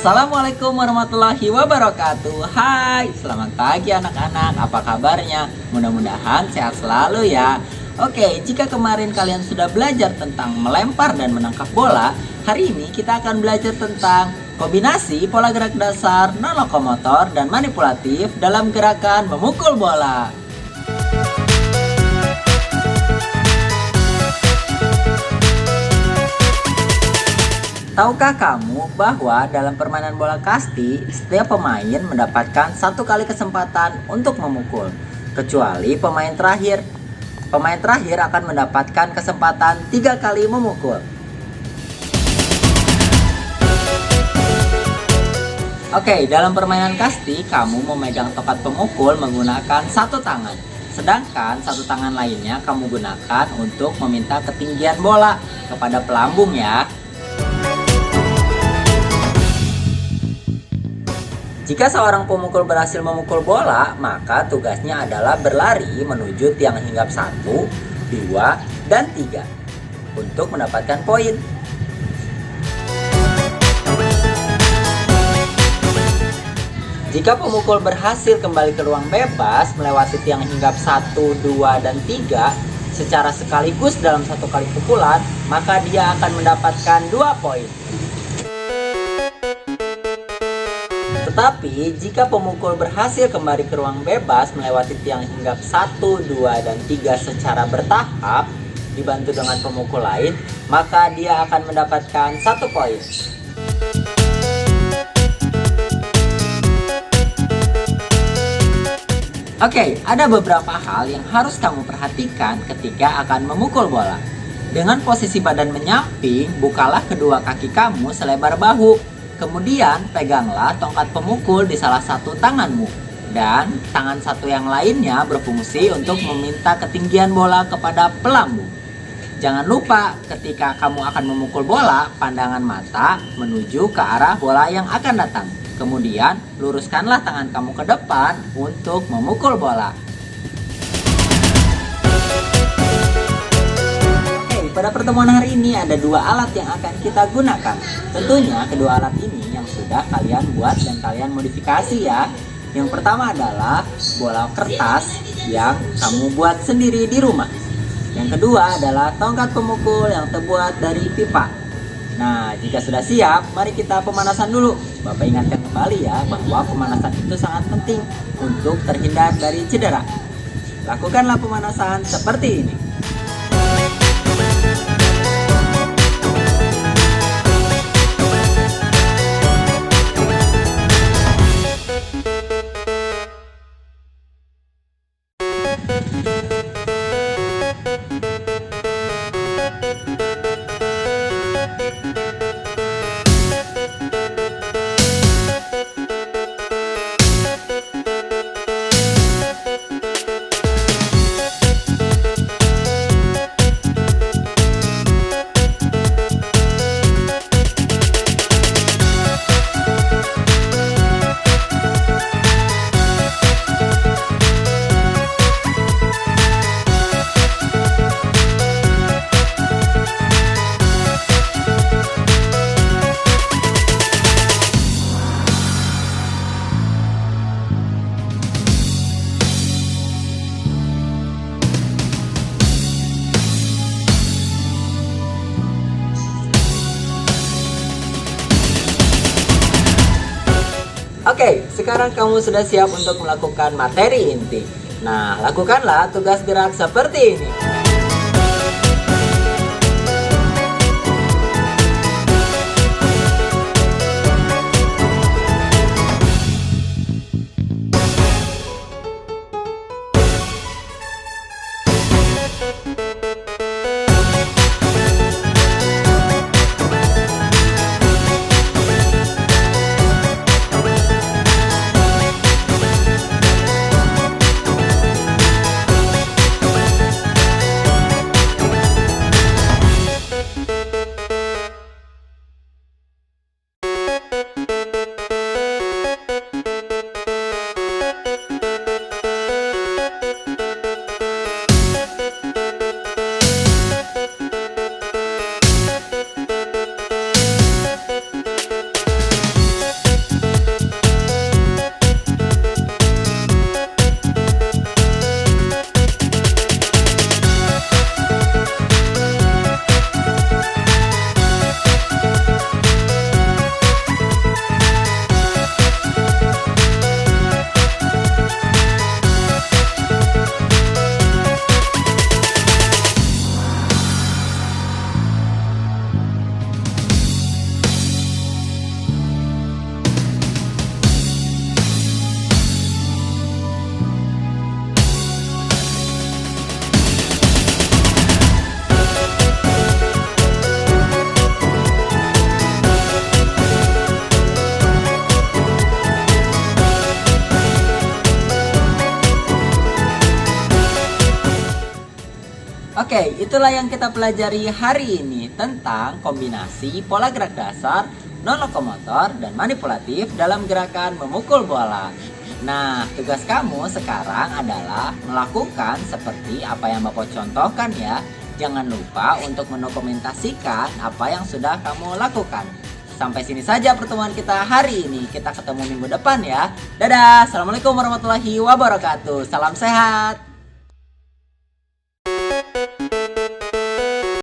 Assalamualaikum warahmatullahi wabarakatuh. Hai, selamat pagi anak-anak. Apa kabarnya? Mudah-mudahan sehat selalu ya. Oke, jika kemarin kalian sudah belajar tentang melempar dan menangkap bola, hari ini kita akan belajar tentang kombinasi pola gerak dasar, non-lokomotor, dan manipulatif dalam gerakan memukul bola. Tahukah kamu bahwa dalam permainan bola kasti, setiap pemain mendapatkan satu kali kesempatan untuk memukul, kecuali pemain terakhir. Pemain terakhir akan mendapatkan kesempatan 3 kali memukul. Oke, dalam permainan kasti, kamu memegang tongkat pemukul menggunakan satu tangan. Sedangkan satu tangan lainnya kamu gunakan untuk meminta ketinggian bola kepada pelambung ya. Jika seorang pemukul berhasil memukul bola, maka tugasnya adalah berlari menuju tiang hinggap 1, 2, dan 3 untuk mendapatkan poin. Jika pemukul berhasil kembali ke ruang bebas melewati tiang hinggap 1, 2, dan 3 secara sekaligus dalam satu kali pukulan, maka dia akan mendapatkan 2 poin. Tetapi, jika pemukul berhasil kembali ke ruang bebas melewati tiang hinggap 1, 2, dan 3 secara bertahap, dibantu dengan pemukul lain, maka dia akan mendapatkan 1 poin. Oke, ada beberapa hal yang harus kamu perhatikan ketika akan memukul bola. Dengan posisi badan menyamping, bukalah kedua kaki kamu selebar bahu. Kemudian peganglah tongkat pemukul di salah satu tanganmu, dan tangan satu yang lainnya berfungsi untuk meminta ketinggian bola kepada pelambung. Jangan lupa ketika kamu akan memukul bola, pandangan mata menuju ke arah bola yang akan datang. Kemudian luruskanlah tangan kamu ke depan untuk memukul bola. Pada pertemuan hari ini ada 2 alat yang akan kita gunakan. Tentunya kedua alat ini yang sudah kalian buat dan kalian modifikasi ya. Yang pertama adalah bola kertas yang kamu buat sendiri di rumah. Yang kedua adalah tongkat pemukul yang terbuat dari pipa. Nah, jika sudah siap, mari kita pemanasan dulu. Bapak ingatkan kembali ya bahwa pemanasan itu sangat penting untuk terhindar dari cedera. Lakukanlah pemanasan seperti ini. Oke, sekarang kamu sudah siap untuk melakukan materi inti. Nah, lakukanlah tugas gerak seperti ini. Oke, itulah yang kita pelajari hari ini tentang kombinasi pola gerak dasar, non-lokomotor, dan manipulatif dalam gerakan memukul bola. Nah, tugas kamu sekarang adalah melakukan seperti apa yang Bapak contohkan ya. Jangan lupa untuk mendokumentasikan apa yang sudah kamu lakukan. Sampai sini saja pertemuan kita hari ini. Kita ketemu minggu depan ya. Dadah, Assalamualaikum warahmatullahi wabarakatuh. Salam sehat.